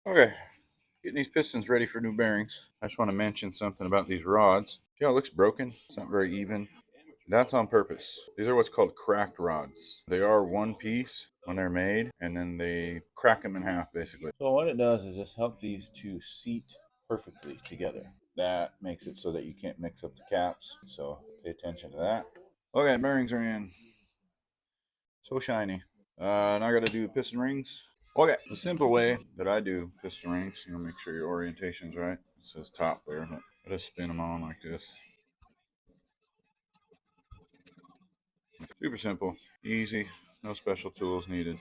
Okay, getting these pistons ready for new bearings. I just want to mention something about these rods. See how it looks broken? It's not very even. That's on purpose. These are what's called cracked rods. They are one piece when they're made, and then they crack them in half basically. So what it does is just help these two seat perfectly together. That makes it so that you can't mix up the caps. So pay attention to that. Okay, bearings are in. So shiny. Now I got to do piston rings. Okay, the simple way that I do piston rings, make sure your orientation's right. It says top there, but I just spin them on like this. Super simple, easy, no special tools needed.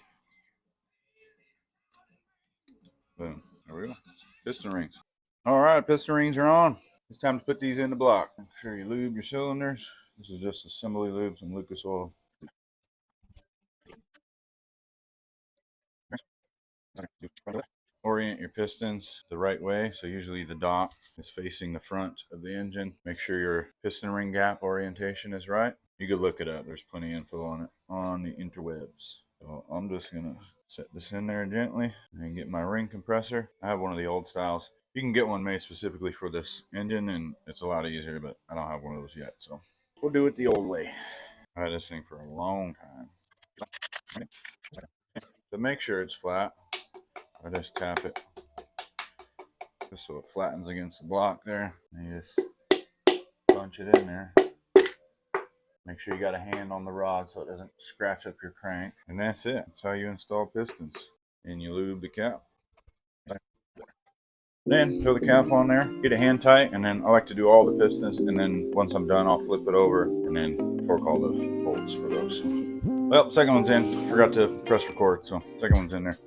Boom, there we go. Piston rings. All right, piston rings are on. It's time to put these in the block. Make sure you lube your cylinders. This is just assembly lube, some Lucas oil. Orient your pistons the right way. So usually the dot is facing the front of the engine. Make sure your piston ring gap orientation is right. You could look it up. There's plenty of info on it on the interwebs. So I'm just gonna set this in there gently and get my ring compressor. I have one of the old styles. You can get one made specifically for this engine and it's a lot easier, but I don't have one of those yet. So we'll do it the old way. I had this thing for a long time. To make sure it's flat, I just tap it just so it flattens against the block there. And you just punch it in there. Make sure you got a hand on the rod so it doesn't scratch up your crank. And that's it. That's how you install pistons. And you lube the cap. Then throw the cap on there, get it hand tight, and then I like to do all the pistons, and then once I'm done, I'll flip it over and then torque all the bolts for those. Well, second one's in. Forgot to press record, so second one's in there.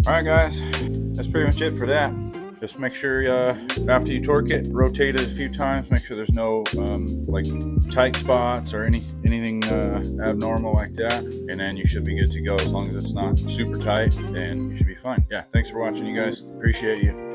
Alright guys, that's pretty much it for that. Just make sure after you torque it, rotate it a few times, make sure there's no like tight spots or anything abnormal like that, and then you should be good to go. As long as it's not super tight, then you should be fine. Yeah, thanks for watching, you guys. Appreciate you.